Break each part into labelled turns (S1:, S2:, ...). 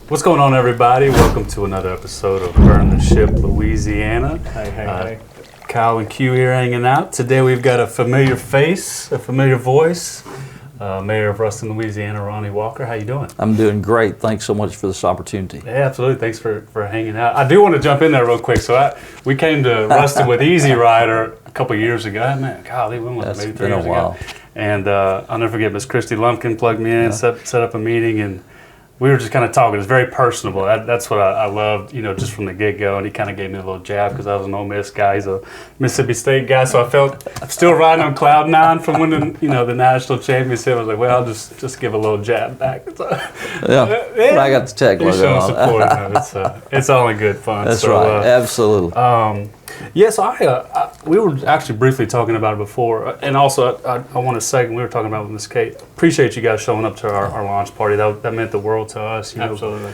S1: What's going on, everybody? Welcome to another episode of Burn the Ship, Louisiana.
S2: Hey.
S1: Kyle and Q here hanging out. Today we've got a familiar face, a familiar voice. Mayor of Ruston, Louisiana, Ronny Walker. How you doing?
S3: I'm doing great. Thanks so much for this opportunity.
S1: Yeah, absolutely. Thanks for hanging out. I do want to jump in there real quick. So we came to Ruston with Easy Rider a couple years ago. Man, golly, when was it? Maybe 3 years ago. And I'll never forget, Miss Christy Lumpkin plugged me in, set up a meeting, and we were just kind of talking. It was very personable. That's what I loved, just from the get-go. And he kind of gave me a little jab because I was an Ole Miss guy. He's a Mississippi State guy, so I felt still riding on cloud nine from winning, the national championship. I was like, well, I'll just give a little jab back. So,
S3: yeah, I got the tech logo
S1: showing
S3: on.
S1: support. It's only good fun.
S3: That's right, absolutely.
S1: Yes, we were actually briefly talking about it before, and also I want to say, we were talking about with Miss Kate. Appreciate you guys showing up to our launch party. That meant the world to us.
S2: Absolutely.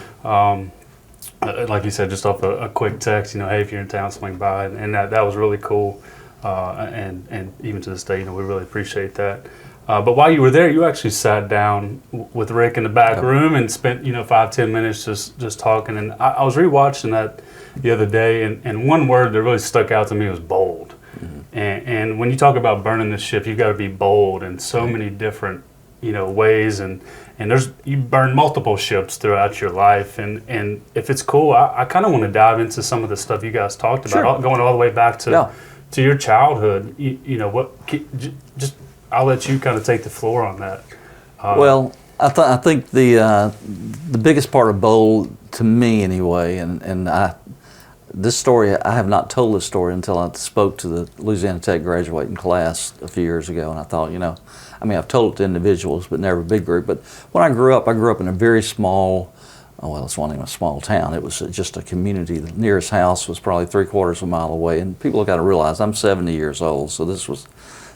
S1: Like you said, just off a quick text, hey, if you're in town, swing by, and that was really cool. And even to this day, we really appreciate that. But while you were there, you actually sat down with Rick in the back room and spent 5-10 minutes just talking. And I was rewatching that the other day, and one word that really stuck out to me was bold. Mm-hmm. And when you talk about burning the ship, you've got to be bold in so many different ways, and you burn multiple ships throughout your life. And if it's cool, I kind of want to dive into some of the stuff you guys talked about, going all the way back to your childhood. Just I'll let you kind of take the floor on that.
S3: Well, I think the biggest part of bold to me anyway, and this story, I have not told this story until I spoke to the Louisiana Tech graduating class a few years ago, and I thought, I've told it to individuals, but never a big group. But when I grew up in a very small, it's not even a small town. It was just a community. The nearest house was probably 3/4 of a mile away, and people have got to realize I'm 70 years old, so this was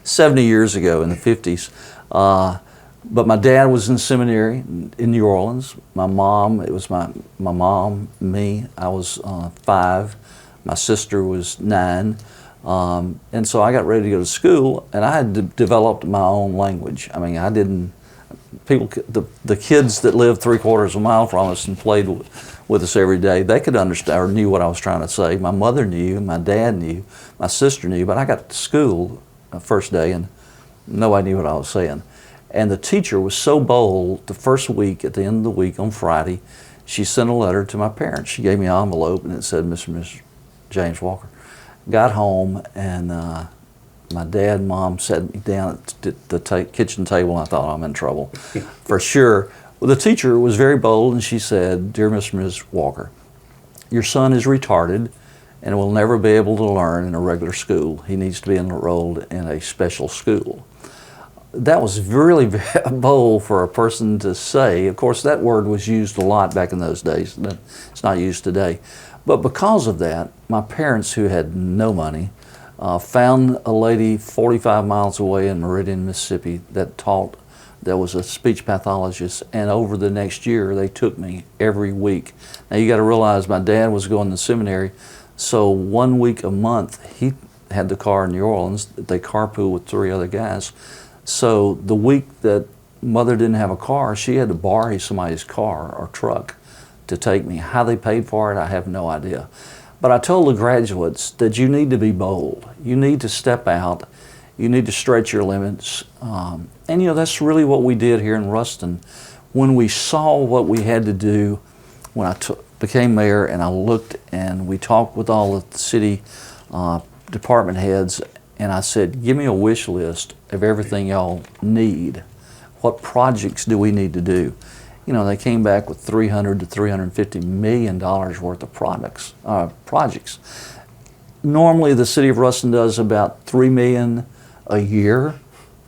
S3: 70 years ago in the 50s. But my dad was in seminary in New Orleans. My mom, it was my mom, me. I was 5. My sister was 9. And so I got ready to go to school, and I had developed my own language. I didn't, the kids that lived 3/4 of a mile from us and played with us every day, they could understand or knew what I was trying to say. My mother knew, my dad knew, my sister knew, but I got to school the first day and nobody knew what I was saying. And the teacher was so bold, the first week, at the end of the week on Friday, she sent a letter to my parents. She gave me an envelope and it said, Mr. and Mrs. James Walker. Got home and my dad and mom sat me down at the kitchen table, and I thought, I'm in trouble for sure. Well, the teacher was very bold and she said, Dear Mr. and Mrs. Walker, your son is retarded and will never be able to learn in a regular school. He needs to be enrolled in a special school. That was really very bold for a person to say. Of course, that word was used a lot back in those days. It's not used today. But because of that, my parents, who had no money, found a lady 45 miles away in Meridian, Mississippi that was a speech pathologist, and over the next year they took me every week. Now you got to realize my dad was going to seminary, so 1 week a month he had the car in New Orleans. They carpooled with 3 other guys. So the week that mother didn't have a car, she had to borrow somebody's car or truck to take me. How they paid for it, I have no idea. But I told the graduates that you need to be bold. You need to step out. You need to stretch your limits. And that's really what we did here in Ruston. When we saw what we had to do, when I became mayor and I looked and we talked with all the city department heads, and I said, give me a wish list of everything y'all need. What projects do we need to do? They came back with $300 to $350 million worth of projects. Normally, the city of Ruston does about $3 million a year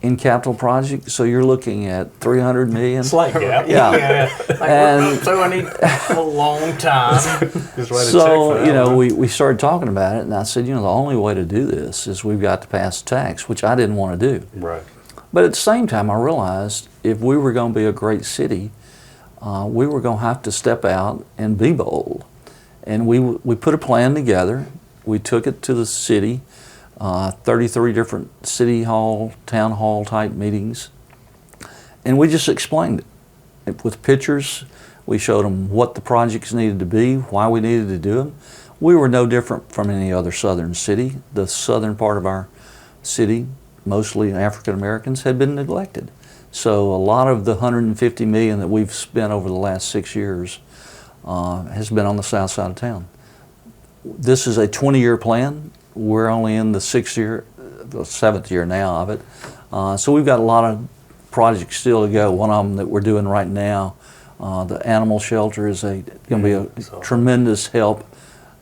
S3: in capital projects, so you're looking at $300 million.
S2: Slight gap.
S3: Yeah.
S2: So I need a long time.
S3: So, we started talking about it, and I said, the only way to do this is we've got to pass a tax, which I didn't want to do.
S1: Right.
S3: But at the same time, I realized if we were going to be a great city, we were going to have to step out and be bold. And we put a plan together. We took it to the city. 33 different city hall, town hall type meetings. And we just explained it with pictures. We showed them what the projects needed to be, why we needed to do them. We were no different from any other southern city. The southern part of our city, mostly African Americans, had been neglected. So a lot of the $150 million that we've spent over the last 6 years has been on the south side of town. This is a 20-year plan. We're only in the 7th year now of it. So we've got a lot of projects still to go. One of them that we're doing right now, the animal shelter, is going to be a tremendous help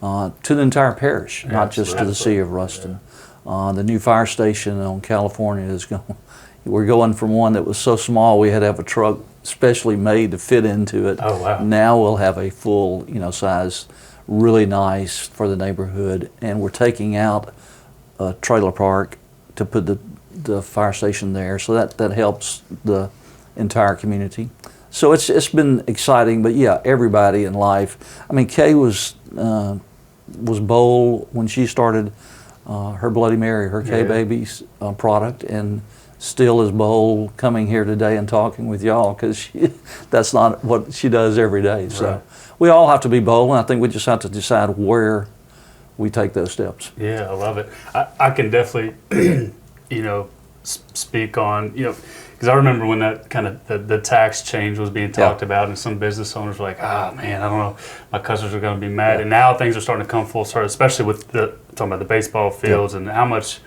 S3: to the entire parish, not just to the city of Ruston. The new fire station on California is going. We're going from one that was so small we had to have a truck specially made to fit into it.
S1: Oh, wow.
S3: Now we'll have a full, size, really nice for the neighborhood, and we're taking out a trailer park to put the fire station there, so that helps the entire community. So it's been exciting, but yeah, everybody in life. I mean, Kay was bold when she started her Bloody Mary, her K-Babies product, and still is bold coming here today and talking with y'all, because that's not what she does every day. So we all have to be bold, and I think we just have to decide where we take those steps.
S1: Yeah, I love it. I can definitely, speak on, because I remember when that kind of the tax change was being talked about, and some business owners were like, man, I don't know, my customers are going to be mad. And now things are starting to come full circle, especially with talking about the baseball fields and how much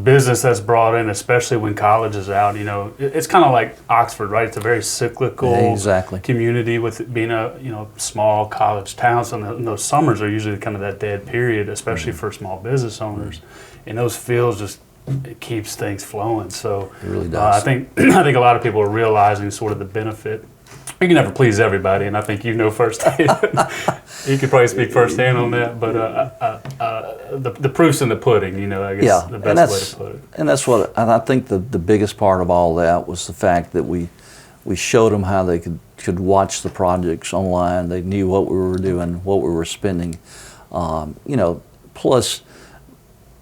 S1: business that's brought in, especially when college is out. It's kind of like Oxford, right? It's a very cyclical community, with it being a small college town. So those summers are usually kind of that dead period, especially for small business owners. And those fields it keeps things flowing. So
S3: it really does.
S1: I think a lot of people are realizing sort of the benefit. You can never please everybody, and I think firsthand. You could probably speak firsthand on that, but the proof's in the pudding, I guess the best way to put it.
S3: And I think the biggest part of all that was the fact that we showed them how they could watch the projects online. They knew what we were doing, what we were spending. Plus,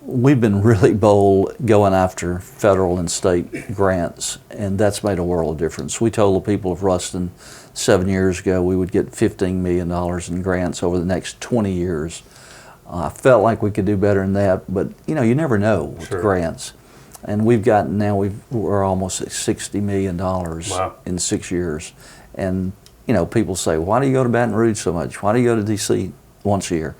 S3: we've been really bold going after federal and state grants, and that's made a world of difference. We told the people of Ruston 7 years ago we would get $15 million in grants over the next 20 years. I felt like we could do better than that, but you never know with grants. And we're almost at $60 million in 6 years. And people say, why do you go to Baton Rouge so much? Why do you go to D.C. once a year?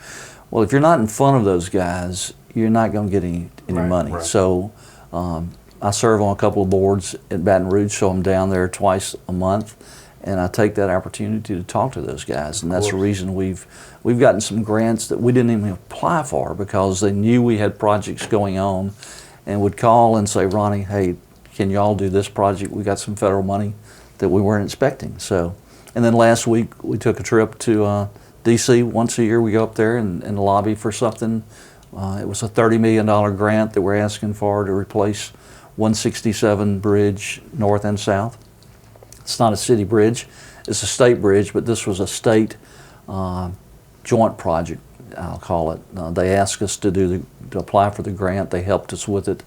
S3: Well, if you're not in front of those guys, you're not going to get any money. Right. So I serve on a couple of boards at Baton Rouge, so I'm down there twice a month, and I take that opportunity to talk to those guys. And that's the reason we've gotten some grants that we didn't even apply for, because they knew we had projects going on and would call and say, Ronnie, hey, can y'all do this project? We got some federal money that we weren't expecting. So, and then last week we took a trip to D.C. Once a year. We go up there and lobby for something. It was a $30 million grant that we're asking for to replace 167 bridge north and south. It's not a city bridge, it's a state bridge, but this was a state joint project, I'll call it. They asked us to apply for the grant. They helped us with it.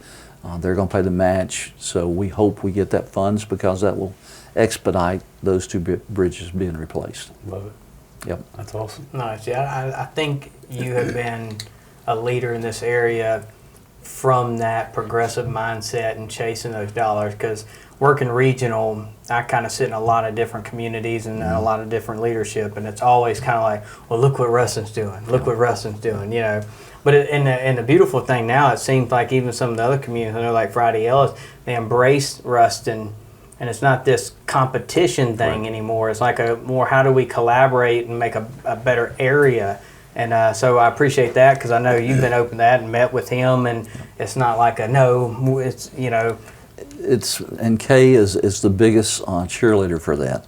S3: They're going to pay the match, so we hope we get that funds, because that will expedite those two bridges being replaced.
S1: Love it.
S3: Yep.
S1: That's awesome.
S2: Nice. Yeah, I think you have been a leader in this area from that progressive mindset and chasing those dollars, because working regional, I kind of sit in a lot of different communities and a lot of different leadership, and it's always kind of like, well, look what Ruston's doing, look what Ruston's doing, But and the beautiful thing now, it seems like even some of the other communities, like Friday Ellis, they embrace Ruston, and it's not this competition thing anymore. It's like more, how do we collaborate and make a better area? And so I appreciate that, because I know you've been open to that and met with him, and it's not like
S3: and Kay is the biggest cheerleader for that.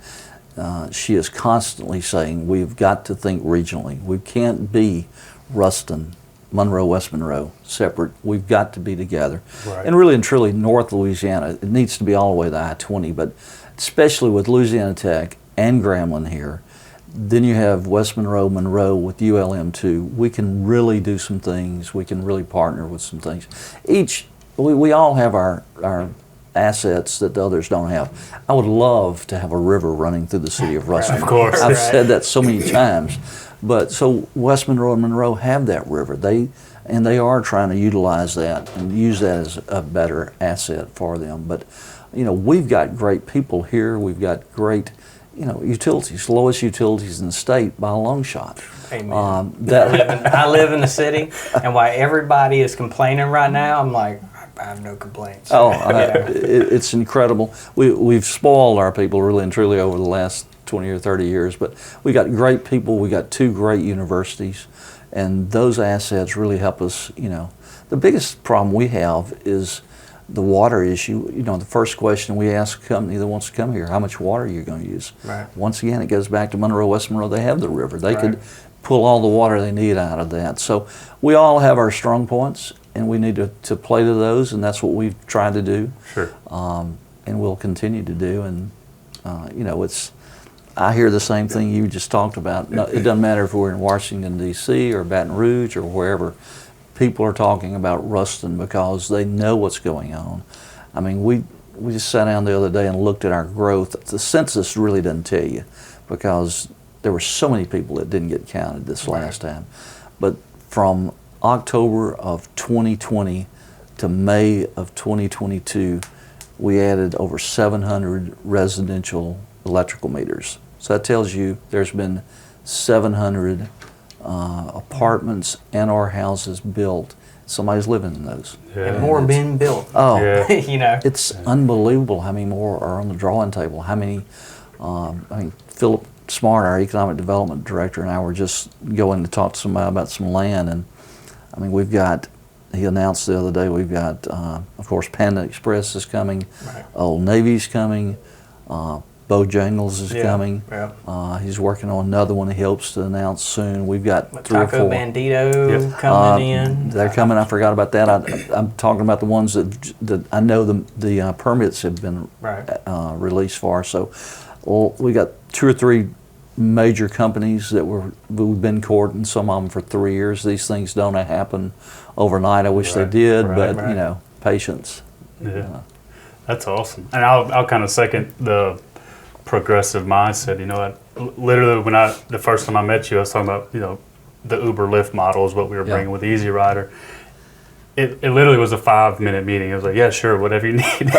S3: She is constantly saying, we've got to think regionally. We can't be Ruston, Monroe, West Monroe, separate. We've got to be together. Right. And really and truly, North Louisiana, it needs to be all the way to I-20, but especially with Louisiana Tech and Grambling here, then you have West Monroe, Monroe with ULM too. We can really do some things. We can really partner with some things. We all have our assets that the others don't have. I would love to have a river running through the city of Ruston.
S1: Of course.
S3: I've
S2: Right.
S3: said that so many times. But so West Monroe and Monroe have that river. They are trying to utilize that and use that as a better asset for them. But we've got great people here. We've got great utilities, lowest utilities in the state by a long shot.
S2: Amen.
S3: That
S2: I live in the city, and while everybody is complaining right now, I'm like, I have no complaints.
S3: it's incredible. We've spoiled our people really and truly over the last 20 or 30 years, but we got great people. We got 2 great universities, and those assets really help us. The biggest problem we have is the water issue. The first question we ask a company that wants to come here, how much water are you going to use?
S2: Right.
S3: Once again, it goes back to Monroe, West Monroe. They have the river. They
S2: Right.
S3: could pull all the water they need out of that. So we all have our strong points, and we need to play to those, and that's what we've tried to do.
S1: Sure.
S3: And we'll continue to do. And I hear the same thing you just talked about. No, it doesn't matter if we're in Washington, D.C. or Baton Rouge or wherever. People are talking about Ruston because they know what's going on. I mean, we just sat down the other day and looked at our growth. The census really doesn't tell you because there were so many people that didn't get counted this last time. But from October of 2020 to May of 2022, we added over 700 residential electrical meters. So that tells you there's been 700 apartments and our houses built. Somebody's living in those.
S1: Yeah.
S2: And more being built.
S3: Oh,
S1: Yeah.
S3: it's unbelievable how many more are on the drawing table. How many, Philip Smart, our economic development director, and I were just going to talk to somebody about some land. And he announced the other day, we've got, of course, Panda Express is coming,
S2: Right.
S3: Old Navy's coming, Bojangles is coming.
S2: Yeah.
S3: He's working on another one he hopes to announce soon. We've got 3 or 4.
S2: Taco Bandito
S1: Yep.
S2: coming in.
S3: They're coming. I forgot about that. I'm talking about the ones that I know the permits have been
S2: Right.
S3: released for. So we got 2 or 3 major companies that we've been courting. Some of them for 3 years. These things don't happen overnight. I wish they
S1: Right.
S3: did,
S1: Right.
S3: but patience.
S1: Yeah. That's awesome. And I'll kind of second the progressive mindset. Literally the first time I met you, I was talking about, the Uber Lyft model is what we were bringing with Easy Rider. It literally was a 5-minute meeting. It was like, yeah, sure, whatever you need.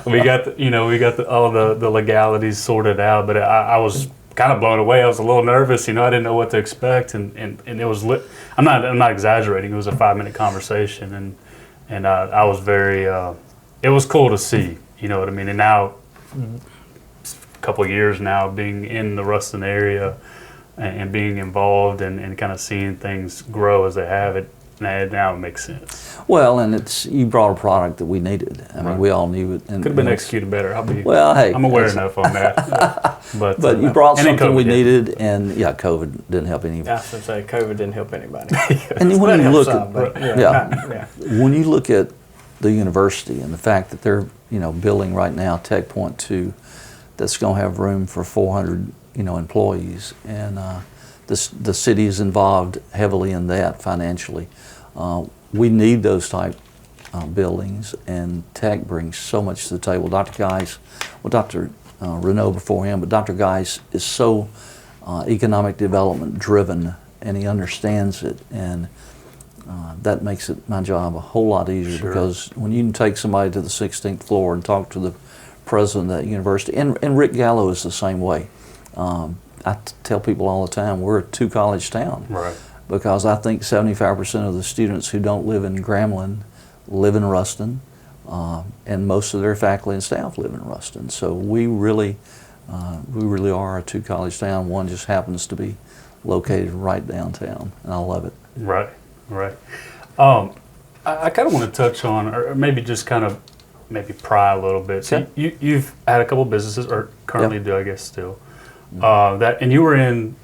S1: we got all the legalities sorted out, but I was kind of blown away. I was a little nervous. I didn't know what to expect, and it was I'm not exaggerating. It was a 5-minute conversation, and I was very. It was cool to see. You know what I mean? And now, a couple of years now, being in the Ruston area and being involved and kind of seeing things grow as they have, it now it makes sense.
S3: Well, and you brought a product that we needed. I mean, we all knew it.
S1: Could have been executed better.
S3: Well, hey,
S1: I'm aware enough on that.
S3: But you brought
S1: and then
S3: something we
S1: COVID hit.
S3: needed, and COVID didn't help any.
S2: I was going to say, COVID didn't help anybody.
S3: And when you look at
S2: yeah.
S3: when you look at the university and the fact that they're building right now Tech Point 2, that's going to have room for 400 employees, and the city is involved heavily in that financially. We need those type buildings, and Tech brings so much to the table. Dr. Renaud before him, but Dr. Geis is so economic development driven, and he understands it, and that makes my job a whole lot easier, because when you can take somebody to the 16th floor and talk to the president of that university, and Rick Gallo is the same way. I tell people all the time, we're a 2-college town.
S1: Right.
S3: Because I think 75% of the students who don't live in Grambling live in Ruston, and most of their faculty and staff live in Ruston. So we really are a 2-college town. One just happens to be located right downtown, and I love it.
S1: Right. I kind of want to touch on, or maybe just kind of pry a little bit. So you've had a couple businesses, or currently do, I guess, still. And you were in,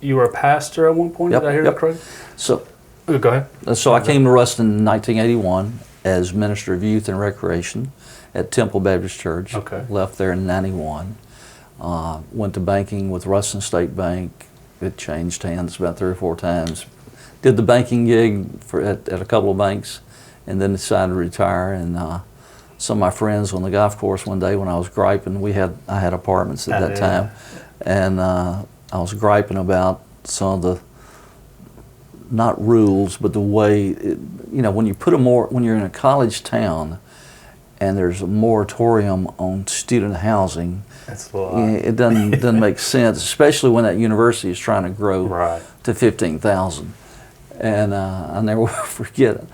S1: you were a pastor at one point. Did I hear that correctly?
S3: So,
S1: go ahead.
S3: So I came to Ruston in 1981 as Minister of Youth and Recreation at Temple Baptist Church.
S1: Okay.
S3: Left there in 91. Went to banking with Ruston State Bank. It changed hands about 3 or 4 times. Did the banking gig at a couple of banks, and then decided to retire, and some of my friends on the golf course one day when I was griping. I had apartments at that time, and I was griping about some of the, not rules, but the way when you're in a college town, and there's a moratorium on student housing.
S1: That's a lot.
S3: It doesn't make sense, especially when that university is trying to grow
S1: Right.
S3: to 15,000. And I'll never forget,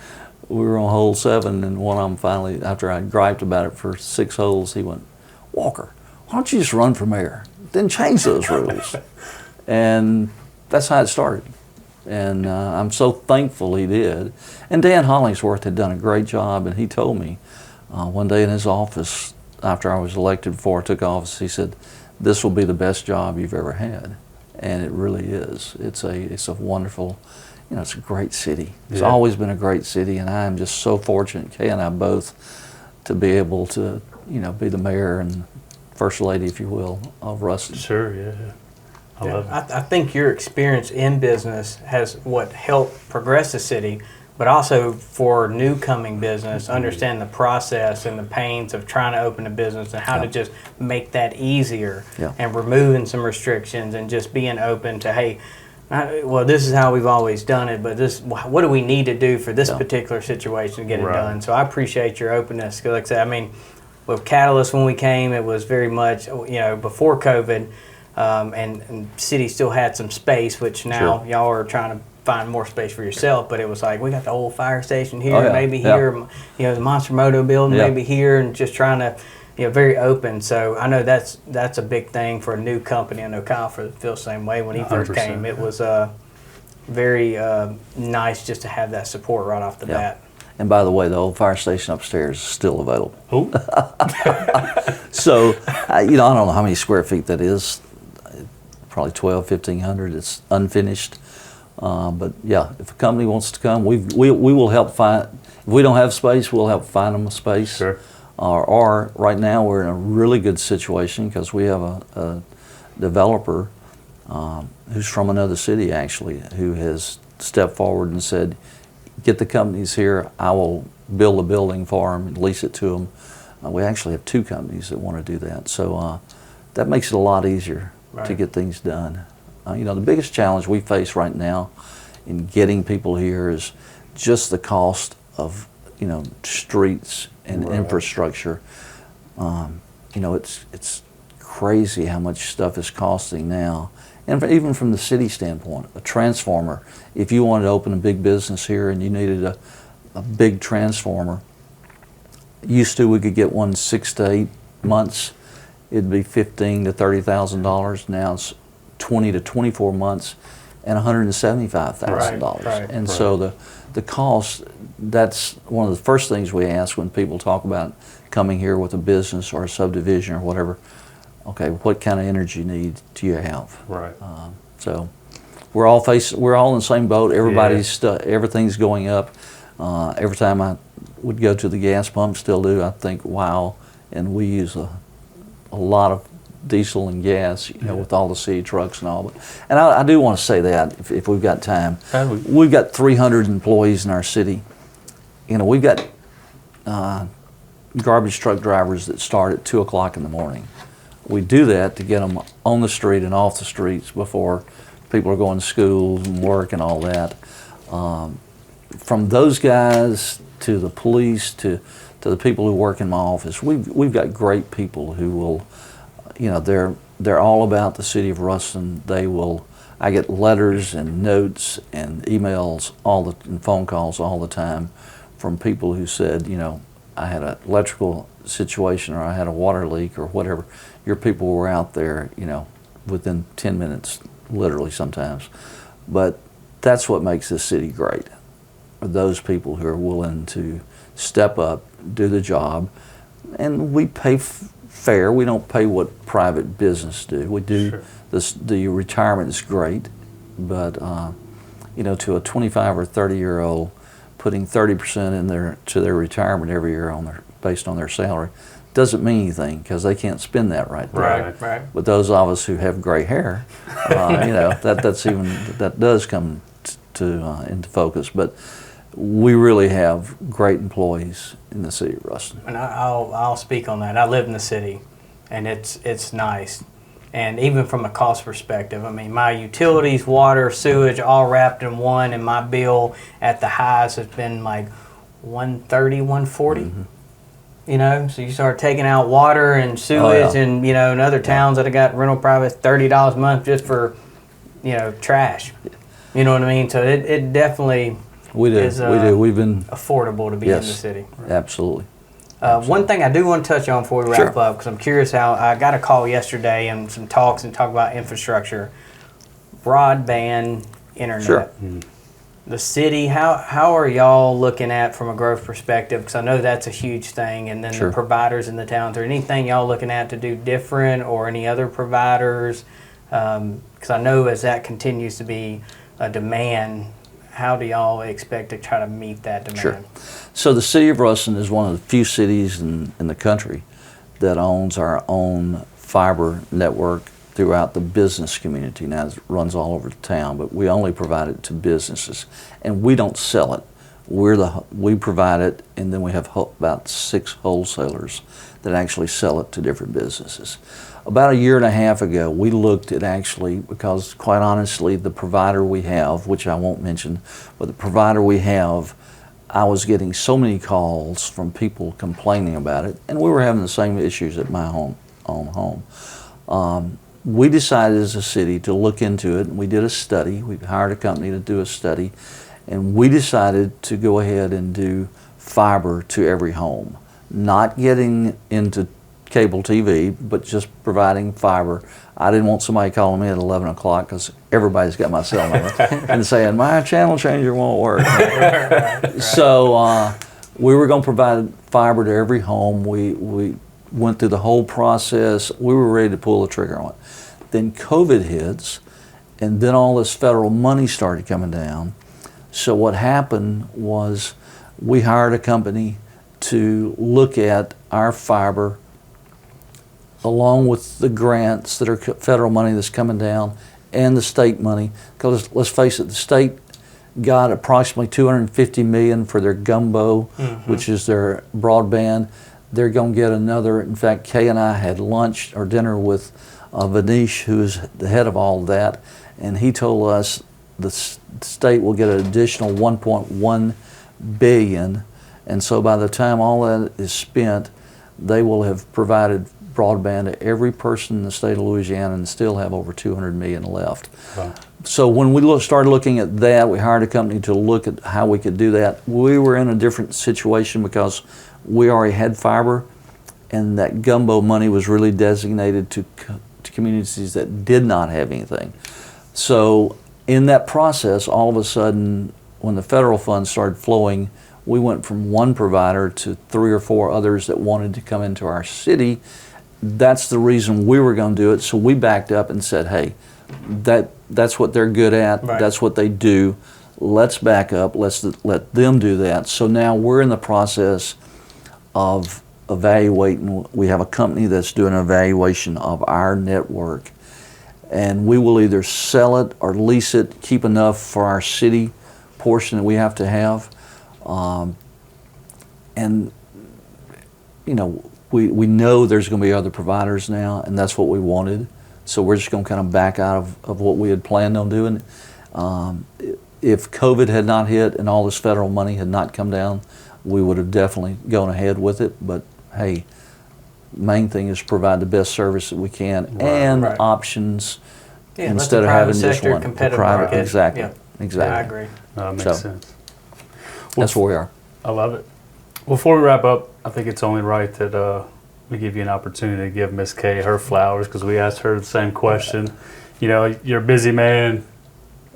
S3: we were on hole 7, and one of them finally, after I griped about it for 6 holes, he went, "Walker, why don't you just run for mayor? Then change those rules." And that's how it started. And I'm so thankful he did. And Dan Hollingsworth had done a great job, and he told me one day in his office, after I was elected, before I took office, he said, "This will be the best job you've ever had." And it really is. It's a wonderful, it's a great city. It's always been a great city, and I am just so fortunate, Kay and I both, to be able to, be the mayor and first lady, if you will, of Ruston.
S1: Sure, yeah. I love it.
S2: I think your experience in business has helped progress the city, but also for new coming business, understand the process and the pains of trying to open a business and how to just make that easier and removing some restrictions and just being open to, hey, this is how we've always done it, but what do we need to do for this particular situation to get it done? So I appreciate your openness. 'Cause like I said, with Catalyst when we came, it was very much, before COVID, and city still had some space, which now y'all are trying to find more space for yourself, but it was like, we got the old fire station here, maybe here, the Monster Moto building, maybe here, and just trying to, very open. So I know that's a big thing for a new company. I know Kyle feels the same way when he first came. It was very nice just to have that support right off the bat.
S3: And by the way, the old fire station upstairs is still available.
S1: Oh.
S3: So, I don't know how many square feet that is. Probably 1,500. It's unfinished. But yeah, if a company wants to come, we will help find. If we don't have space, we'll help find them a space.
S1: Sure.
S3: Or right now we're in a really good situation because we have a developer who's from another city actually, who has stepped forward and said, "Get the companies here. I will build a building for them and lease it to them." We actually have 2 companies that want to do that, so that makes it a lot easier to get things done. The biggest challenge we face right now in getting people here is just the cost of, streets and infrastructure. It's crazy how much stuff is costing now. And even from the city standpoint, a transformer, if you wanted to open a big business here and you needed a big transformer, used to we could get one 6 to 8 months. It'd be $15,000 to $30,000. Now it's 20 to 24 months and $175,000. And so the cost, that's one of the first things we ask when people talk about coming here with a business or a subdivision or whatever. Okay, what kind of energy need do you have?
S1: Right.
S3: So we're all in the same boat. Everything's going up. Every time I would go to the gas pump, still do, I think, wow. And we use a lot of diesel and gas, with all the city trucks and all. And I do want to say that, if we've got time. We've got 300 employees in our city. We've got garbage truck drivers that start at 2 o'clock in the morning. We do that to get them on the street and off the streets before people are going to school and work and all that. From those guys to the police to the people who work in my office, we've got great people who will, they're all about the city of Ruston. I get letters and notes and emails and phone calls all the time from people who said, I had an electrical situation or I had a water leak or whatever. Your people were out there, within 10 minutes, literally sometimes. But that's what makes this city great, are those people who are willing to step up, do the job, and we pay fair. We don't pay what private business do. We do the retirement is great, but to a 25 or 30-year-old, putting 30% to their retirement every year based on their salary doesn't mean anything because they can't spend that right there.
S2: Right.
S3: But those of us who have gray hair, that does come into focus. But we really have great employees in the city of Ruston.
S2: And I'll speak on that. I live in the city, and it's nice. And even from a cost perspective, I mean, my utilities, water, sewage, all wrapped in one, and my bill at the highs has been like $130, $140. You know, so you start taking out water and sewage, and you know, in other towns that have got rental privates, $30 a month just for, you know, trash. You know what I mean? So it definitely is
S3: We've been
S2: affordable to be in the city.
S3: Absolutely.
S2: One thing I do want to touch on before we wrap up, because I'm curious how I got a call yesterday and some talks and talk about infrastructure, broadband internet.
S3: Sure.
S2: The city, how are y'all looking at from a growth perspective? Because I know that's a huge thing. And then the providers in the towns, or anything y'all looking at to do different, or any other providers? Because I know as that continues to be a demand, how do y'all expect to try to meet that demand?
S3: Sure. So the city of Ruston is one of the few cities in the country that owns our own fiber network throughout the business community. Now it runs all over the town, but we only provide it to businesses, and we don't sell it. We provide it, and then we have about 6 wholesalers that actually sell it to different businesses. About a year and a half ago, we looked at actually, because quite honestly, the provider we have, which I won't mention, but the provider we have, I was getting so many calls from people complaining about it, and we were having the same issues at my own home. We decided as a city to look into it, and we did a study. We hired a company to do a study, and we decided to go ahead and do fiber to every home, not getting into cable TV, but just providing fiber. I didn't want somebody calling me at 11 o'clock because everybody's got my cell number and saying, my channel changer won't work. So we were going to provide fiber to every home. We went through the whole process. We were ready to pull the trigger on it. Then COVID hits, and then all this federal money started coming down. So what happened was we hired a company to look at our fiber along with the grants that are federal money that's coming down and the state money. Because let's face it, the state got approximately $250 million for their gumbo, which is their broadband. They're going to get another. In fact, Kay and I had lunch or dinner with Vanish, who is the head of all of that, and he told us the state will get an additional $1.1 billion, and so by the time all that is spent, they will have provided broadband to every person in the state of Louisiana and still have over $200 million left. Wow. So when we started looking at that, we hired a company to look at how we could do that. We were in a different situation because we already had fiber, and that gumbo money was really designated to communities that did not have anything. So in that process, all of a sudden, when the federal funds started flowing, we went from one provider to 3 or 4 others that wanted to come into our city. That's the reason we were going to do it. So we backed up and said, hey, that's what they're good at. Right. That's what they do. Let's back up. Let's let them do that. So now we're in the process of evaluating. We have a company that's doing an evaluation of our network, and we will either sell it or lease it, keep enough for our city portion that we have to have. And you know, we know there's going to be other providers now, and that's what we wanted. So we're just going to kind of back out of what we had planned on doing. If COVID had not hit and all this federal money had not come down, we would have definitely gone ahead with it. But hey, main thing is provide the best service that we can and options instead of having just one.
S2: Competitive market.
S3: Exactly.
S2: Yeah.
S3: Exactly.
S2: I agree.
S1: That makes sense.
S3: That's where we are.
S1: I love it. Before we wrap up, I think it's only right that we give you an opportunity to give Miss Kay her flowers, because we asked her the same question. You know, you're a busy man,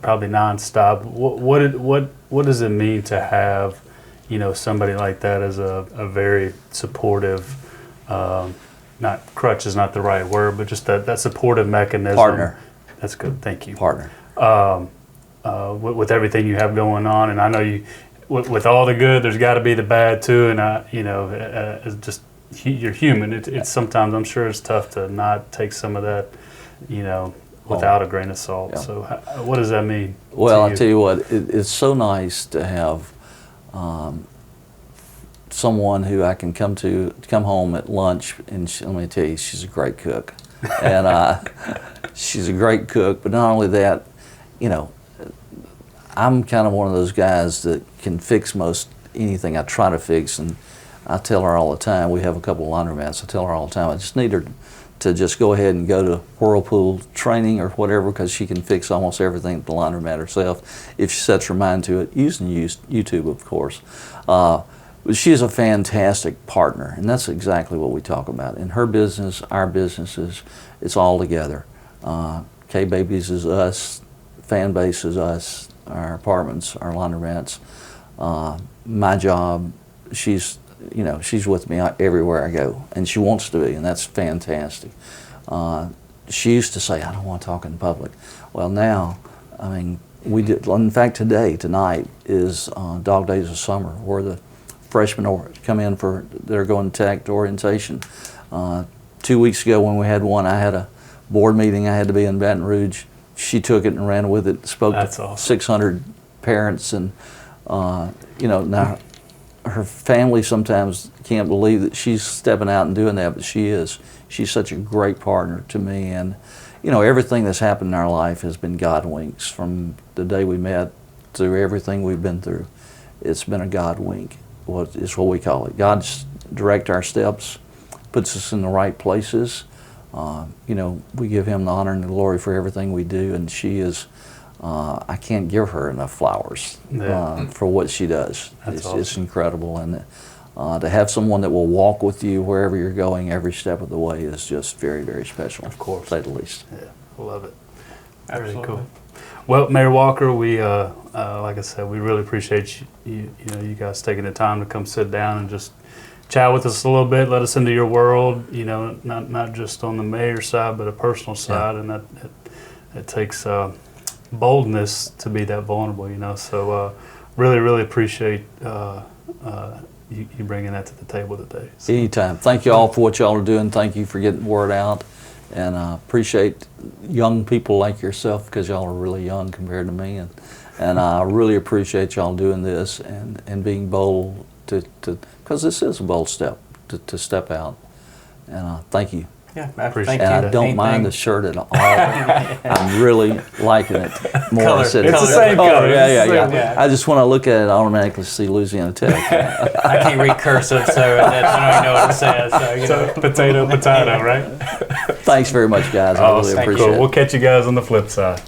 S1: probably nonstop. What does it mean to have, you know, somebody like that as a very supportive, not crutch is not the right word, but just that supportive mechanism.
S3: Partner.
S1: That's good. Thank you.
S3: Partner.
S1: With everything you have going on, and I know you, with all the good, there's got to be the bad too. And you know, it's just you're human. It's sometimes I'm sure it's tough to not take some of that, you know, without a grain of salt. Yeah. So what does that mean?
S3: Well, I'll tell you what, it's so nice to have someone who I can come home at lunch, and let me tell you, she's a great cook. And she's a great cook, but not only that, you know, I'm kind of one of those guys that can fix most anything I try to fix, and I tell her all the time, we have a couple of laundromats, I tell her all the time, I just need her to just go ahead and go to Whirlpool training or whatever, because she can fix almost everything at the laundromat herself if she sets her mind to it, using YouTube, of course. But she is a fantastic partner, and that's exactly what we talk about. In her business, our businesses, it's all together. K-Babies is us, fan base is us, our apartments, our laundromats. My job, she's with me everywhere I go, and she wants to be, and that's fantastic. She used to say, I don't want to talk in public. Well, now, I mean, we did. In fact, tonight is Dog Days of Summer, where the freshmen come in they're going to orientation. 2 weeks ago when we had one, I had a board meeting, I had to be in Baton Rouge. She took it and ran with it, spoke
S1: That's
S3: to
S1: awesome.
S3: 600 parents, and now her family sometimes can't believe that she's stepping out and doing that, but she is. She's such a great partner to me, and everything that's happened in our life has been God winks. From the day we met through everything we've been through, it's been a God wink. It's what we call it. God's direct our steps, puts us in the right places. We give Him the honor and the glory for everything we do, and she is. I can't give her enough flowers for what she does. It's incredible, and to have someone that will walk with you wherever you're going every step of the way is just very, very special. Of course, to say the least.
S1: Yeah, I love it.
S2: Absolutely.
S1: Very cool. Well, Mayor Walker, we like I said, we really appreciate you guys taking the time to come sit down and just chat with us a little bit, let us into your world. Not just on the mayor side, but a personal side, and that it takes boldness to be that vulnerable. So really, really appreciate you bringing that to the table today. So.
S3: Anytime. Thank you all for what y'all are doing. Thank you for getting the word out. And I appreciate young people like yourself, because y'all are really young compared to me. And I really appreciate y'all doing this and being bold because this is a bold step to step out. And thank you.
S2: Yeah,
S1: Appreciate
S2: thank
S3: And
S2: you.
S3: I don't mind the shirt at all. I'm really liking it more.
S2: Color.
S3: I said,
S2: It's the
S1: same color.
S3: Yeah. I just when I look at it, I automatically see Louisiana Tech.
S2: I can't read cursive, so I don't even know what it says. So,
S1: Potato, right?
S3: Thanks very much, guys. I really appreciate
S1: Cool.
S3: it.
S1: We'll catch you guys on the flip side.